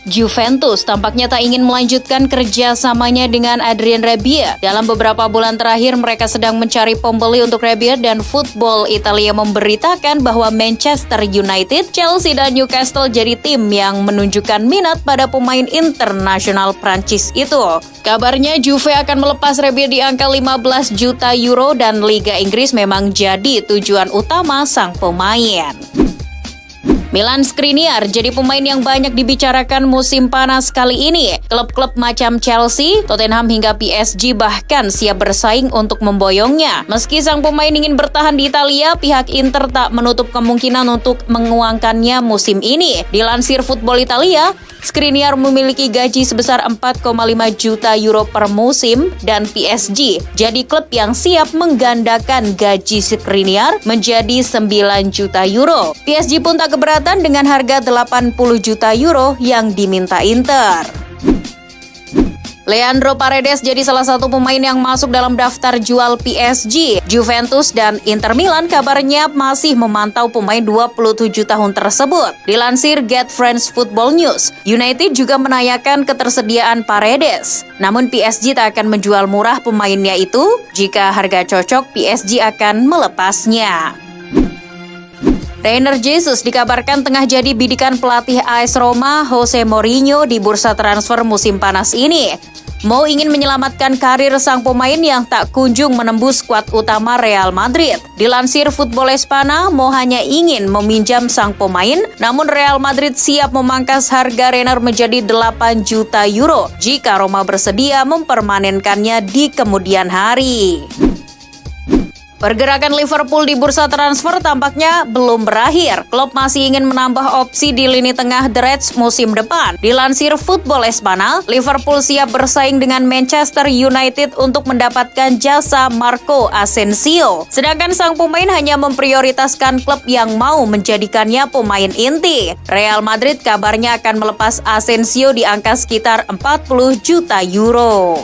Juventus tampaknya tak ingin melanjutkan kerjasamanya dengan Adrien Rabiot. Dalam beberapa bulan terakhir, mereka sedang mencari pembeli untuk Rabiot dan Football Italia memberitakan bahwa Manchester United, Chelsea, dan Newcastle jadi tim yang menunjukkan minat pada pemain internasional Prancis itu. Kabarnya Juve akan melepas Rabiot di angka 15 juta euro dan Liga Inggris memang jadi tujuan utama sang pemain. Milan Skriniar jadi pemain yang banyak dibicarakan musim panas kali ini. Klub-klub macam Chelsea, Tottenham hingga PSG bahkan siap bersaing untuk memboyongnya. Meski sang pemain ingin bertahan di Italia, pihak Inter tak menutup kemungkinan untuk menguangkannya musim ini. Dilansir Football Italia, Skriniar memiliki gaji sebesar 4,5 juta euro per musim dan PSG jadi klub yang siap menggandakan gaji Skriniar menjadi 9 juta euro. PSG pun tak keberatan dengan harga 80 juta euro yang diminta Inter. Leandro Paredes jadi salah satu pemain yang masuk dalam daftar jual PSG. Juventus dan Inter Milan kabarnya masih memantau pemain 27 tahun tersebut. Dilansir Get Friends Football News, United juga menanyakan ketersediaan Paredes. Namun PSG tak akan menjual murah pemainnya itu. Jika harga cocok, PSG akan melepasnya. Reiner Jesus dikabarkan tengah jadi bidikan pelatih AS Roma Jose Mourinho di bursa transfer musim panas ini. Mo ingin menyelamatkan karir sang pemain yang tak kunjung menembus skuad utama Real Madrid. Dilansir Football Espana, Mo hanya ingin meminjam sang pemain, namun Real Madrid siap memangkas harga Reiner menjadi 8 juta euro jika Roma bersedia mempermanenkannya di kemudian hari. Pergerakan Liverpool di bursa transfer tampaknya belum berakhir. Klub masih ingin menambah opsi di lini tengah The Reds musim depan. Dilansir Football Espana, Liverpool siap bersaing dengan Manchester United untuk mendapatkan jasa Marco Asensio. Sedangkan sang pemain hanya memprioritaskan klub yang mau menjadikannya pemain inti. Real Madrid kabarnya akan melepas Asensio di angka sekitar 40 juta euro.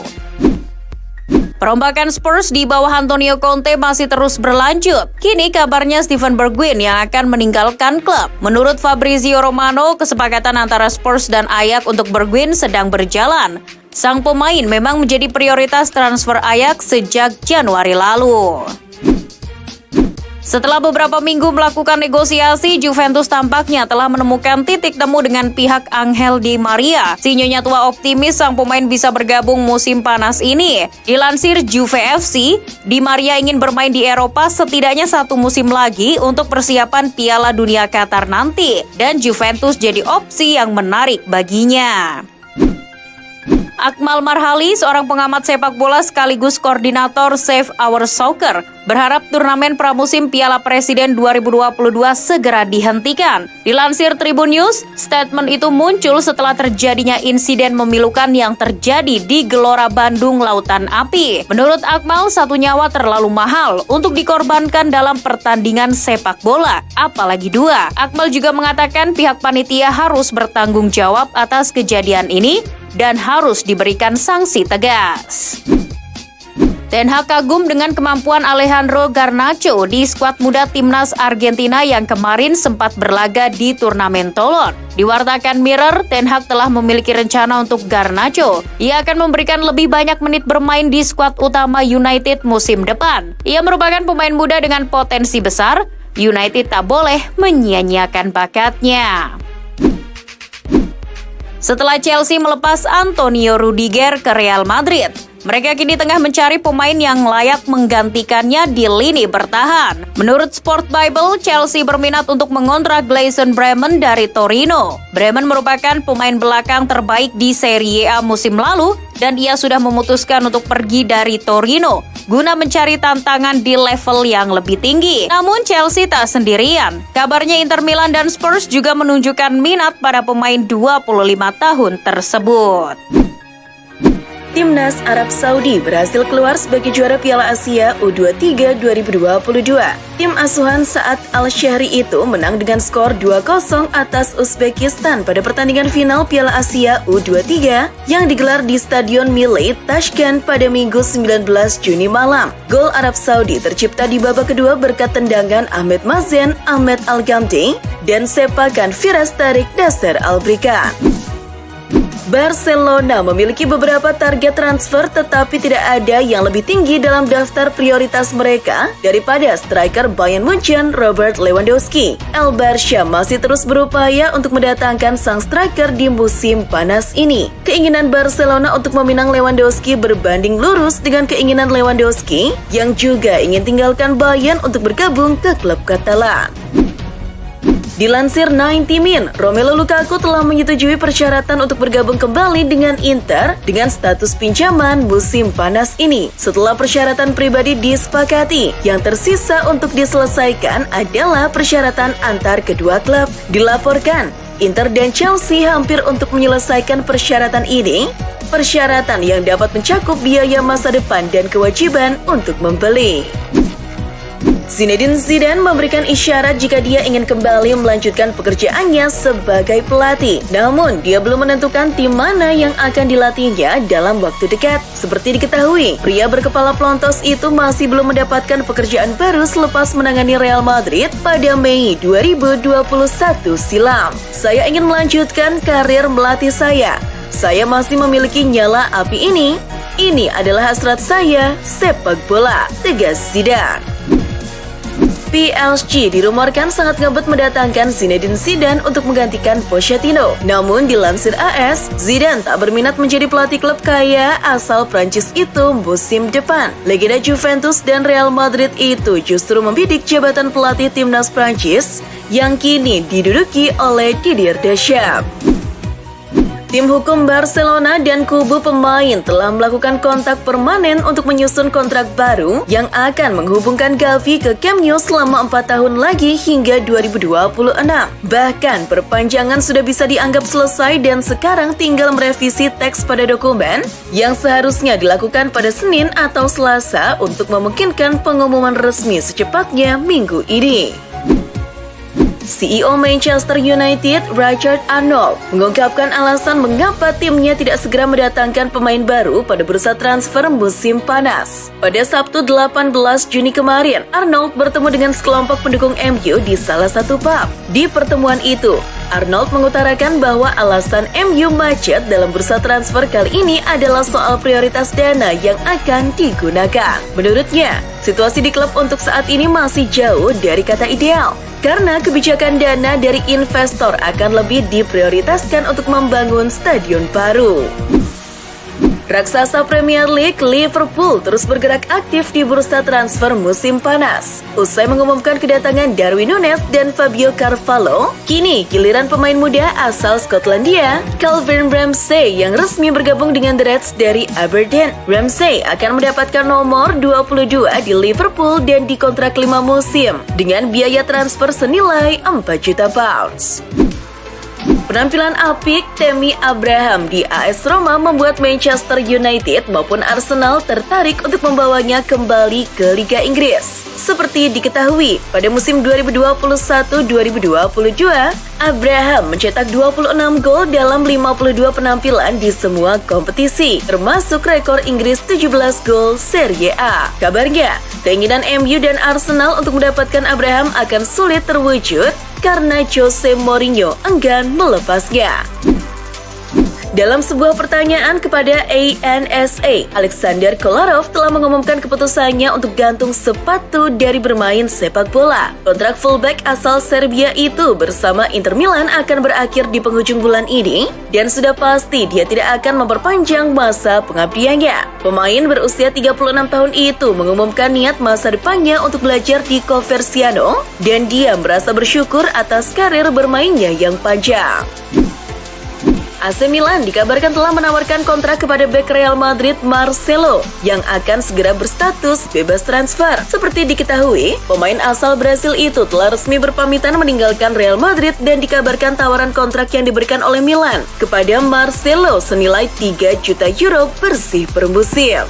Perombakan Spurs di bawah Antonio Conte masih terus berlanjut. Kini kabarnya Steven Bergwijn yang akan meninggalkan klub. Menurut Fabrizio Romano, kesepakatan antara Spurs dan Ajax untuk Bergwijn sedang berjalan. Sang pemain memang menjadi prioritas transfer Ajax sejak Januari lalu. Setelah beberapa minggu melakukan negosiasi, Juventus tampaknya telah menemukan titik temu dengan pihak Angel Di Maria. Si nyonya tua optimis sang pemain bisa bergabung musim panas ini. Dilansir Juve FC, Di Maria ingin bermain di Eropa setidaknya 1 musim lagi untuk persiapan Piala Dunia Qatar nanti. Dan Juventus jadi opsi yang menarik baginya. Akmal Marhali, seorang pengamat sepak bola sekaligus koordinator Save Our Soccer, berharap turnamen pramusim Piala Presiden 2022 segera dihentikan. Dilansir Tribun News, statement itu muncul setelah terjadinya insiden memilukan yang terjadi di Gelora Bandung Lautan Api. Menurut Akmal, 1 nyawa terlalu mahal untuk dikorbankan dalam pertandingan sepak bola, apalagi 2. Akmal juga mengatakan pihak panitia harus bertanggung jawab atas kejadian ini dan harus diberikan sanksi tegas. Ten Hag kagum dengan kemampuan Alejandro Garnacho di skuad muda timnas Argentina yang kemarin sempat berlaga di turnamen Toulon. Diwartakan Mirror, Ten Hag telah memiliki rencana untuk Garnacho. Ia akan memberikan lebih banyak menit bermain di skuad utama United musim depan. Ia merupakan pemain muda dengan potensi besar. United tak boleh menyia-nyiakan bakatnya. Setelah Chelsea melepas Antonio Rudiger ke Real Madrid, mereka kini tengah mencari pemain yang layak menggantikannya di lini bertahan. Menurut Sport Bible, Chelsea berminat untuk mengontrak Gleison Bremen dari Torino. Bremen merupakan pemain belakang terbaik di Serie A musim lalu dan ia sudah memutuskan untuk pergi dari Torino guna mencari tantangan di level yang lebih tinggi. Namun Chelsea tak sendirian. Kabarnya Inter Milan dan Spurs juga menunjukkan minat pada pemain 25 tahun tersebut. Timnas Arab Saudi berhasil keluar sebagai juara Piala Asia U23 2022. Tim asuhan Saad Al-Shahri itu menang dengan skor 2-0 atas Uzbekistan pada pertandingan final Piala Asia U23 yang digelar di Stadion Millet, Tashkent pada Minggu 19 Juni malam. Gol Arab Saudi tercipta di babak kedua berkat tendangan Ahmed Mazen, Ahmed Al-Ghamdi, dan sepakan Firas Tarik Dasar Al-Brikan. Barcelona memiliki beberapa target transfer tetapi tidak ada yang lebih tinggi dalam daftar prioritas mereka daripada striker Bayern Munchen Robert Lewandowski. El Barça masih terus berupaya untuk mendatangkan sang striker di musim panas ini. Keinginan Barcelona untuk meminang Lewandowski berbanding lurus dengan keinginan Lewandowski yang juga ingin tinggalkan Bayern untuk bergabung ke klub Katalan. Dilansir 90 Min, Romelu Lukaku telah menyetujui persyaratan untuk bergabung kembali dengan Inter dengan status pinjaman musim panas ini. Setelah persyaratan pribadi disepakati, yang tersisa untuk diselesaikan adalah persyaratan antar kedua klub. Dilaporkan, Inter dan Chelsea hampir untuk menyelesaikan persyaratan ini, persyaratan yang dapat mencakup biaya masa depan dan kewajiban untuk membeli. Zinedine Zidane memberikan isyarat jika dia ingin kembali melanjutkan pekerjaannya sebagai pelatih. Namun, dia belum menentukan tim mana yang akan dilatihnya dalam waktu dekat. Seperti diketahui, pria berkepala pelontos itu masih belum mendapatkan pekerjaan baru selepas menangani Real Madrid pada Mei 2021 silam. Saya ingin melanjutkan karir melatih saya. Saya masih memiliki nyala api ini. Ini adalah hasrat saya, sepak bola, tegas Zidane. PSG dirumorkan sangat ngebet mendatangkan Zinedine Zidane untuk menggantikan Pochettino. Namun dilansir AS, Zidane tak berminat menjadi pelatih klub kaya asal Prancis itu musim depan. Legenda Juventus dan Real Madrid itu justru membidik jabatan pelatih timnas Prancis yang kini diduduki oleh Didier Deschamps. Tim hukum Barcelona dan kubu pemain telah melakukan kontak permanen untuk menyusun kontrak baru yang akan menghubungkan Gavi ke Camp Nou selama 4 tahun lagi hingga 2026. Bahkan perpanjangan sudah bisa dianggap selesai dan sekarang tinggal merevisi teks pada dokumen yang seharusnya dilakukan pada Senin atau Selasa untuk memungkinkan pengumuman resmi secepatnya minggu ini. CEO Manchester United, Richard Arnold, mengungkapkan alasan mengapa timnya tidak segera mendatangkan pemain baru pada bursa transfer musim panas. Pada Sabtu 18 Juni kemarin, Arnold bertemu dengan sekelompok pendukung MU di salah satu pub. Di pertemuan itu, Arnold mengutarakan bahwa alasan MU macet dalam bursa transfer kali ini adalah soal prioritas dana yang akan digunakan. Menurutnya, situasi di klub untuk saat ini masih jauh dari kata ideal, karena kebijakan dana dari investor akan lebih diprioritaskan untuk membangun stadion baru. Raksasa Premier League Liverpool terus bergerak aktif di bursa transfer musim panas. Usai mengumumkan kedatangan Darwin Núñez dan Fabio Carvalho, kini giliran pemain muda asal Skotlandia, Calvin Ramsey yang resmi bergabung dengan The Reds dari Aberdeen. Ramsey akan mendapatkan nomor 22 di Liverpool dan dikontrak 5 musim dengan biaya transfer senilai 4 juta pounds. Penampilan apik Tammy Abraham di AS Roma membuat Manchester United maupun Arsenal tertarik untuk membawanya kembali ke Liga Inggris. Seperti diketahui, pada musim 2021-2022, Abraham mencetak 26 gol dalam 52 penampilan di semua kompetisi, termasuk rekor Inggris 17 gol Serie A. Kabarnya, keinginan MU dan Arsenal untuk mendapatkan Abraham akan sulit terwujud karena Jose Mourinho enggan melepasnya. Dalam sebuah pertanyaan kepada ANSA, Alexander Kolarov telah mengumumkan keputusannya untuk gantung sepatu dari bermain sepak bola. Kontrak fullback asal Serbia itu bersama Inter Milan akan berakhir di penghujung bulan ini dan sudah pasti dia tidak akan memperpanjang masa pengabdiannya. Pemain berusia 36 tahun itu mengumumkan niat masa depannya untuk belajar di Coverciano dan dia merasa bersyukur atas karir bermainnya yang panjang. AC Milan dikabarkan telah menawarkan kontrak kepada bek Real Madrid Marcelo yang akan segera berstatus bebas transfer. Seperti diketahui, pemain asal Brasil itu telah resmi berpamitan meninggalkan Real Madrid dan dikabarkan tawaran kontrak yang diberikan oleh Milan kepada Marcelo senilai 3 juta euro bersih per musim.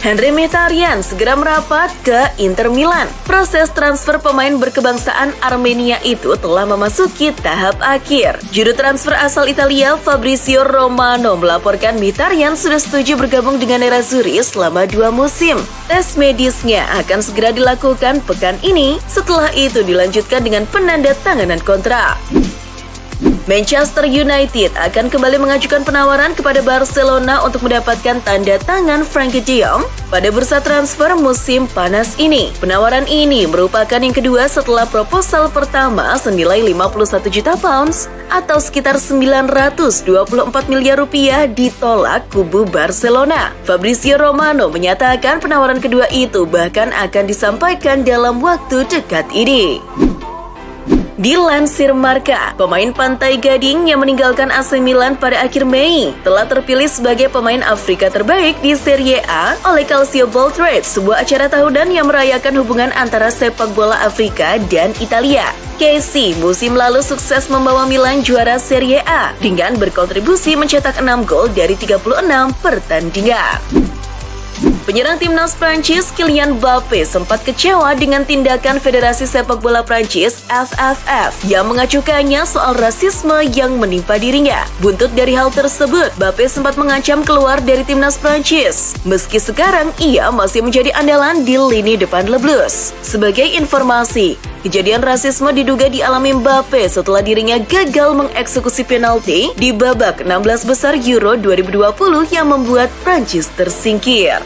Henry Mkhitaryan segera merapat ke Inter Milan. Proses transfer pemain berkebangsaan Armenia itu telah memasuki tahap akhir. Juru transfer asal Italia Fabrizio Romano melaporkan Mkhitaryan sudah setuju bergabung dengan Nerazzurri selama 2 musim. Tes medisnya akan segera dilakukan pekan ini. Setelah itu dilanjutkan dengan penandatanganan kontrak. Manchester United akan kembali mengajukan penawaran kepada Barcelona untuk mendapatkan tanda tangan Frankie de Jong pada bursa transfer musim panas ini. Penawaran ini merupakan yang kedua setelah proposal pertama senilai 51 juta pounds atau sekitar 924 miliar rupiah ditolak kubu Barcelona. Fabrizio Romano menyatakan penawaran kedua itu bahkan akan disampaikan dalam waktu dekat ini. Dilansir Marca, pemain Pantai Gading yang meninggalkan AC Milan pada akhir Mei telah terpilih sebagai pemain Afrika terbaik di Serie A oleh Calcio Boltrade, sebuah acara tahunan yang merayakan hubungan antara sepak bola Afrika dan Italia. Casey musim lalu sukses membawa Milan juara Serie A dengan berkontribusi mencetak 6 gol dari 36 pertandingan. Penyerang timnas Prancis Kylian Mbappe sempat kecewa dengan tindakan Federasi Sepak Bola Prancis FFF yang mengacukannya soal rasisme yang menimpa dirinya. Buntut dari hal tersebut, Mbappe sempat mengancam keluar dari timnas Prancis. Meski sekarang ia masih menjadi andalan di lini depan Le Blues. Sebagai informasi, kejadian rasisme diduga dialami Mbappe setelah dirinya gagal mengeksekusi penalti di babak 16 besar Euro 2020 yang membuat Prancis tersingkir.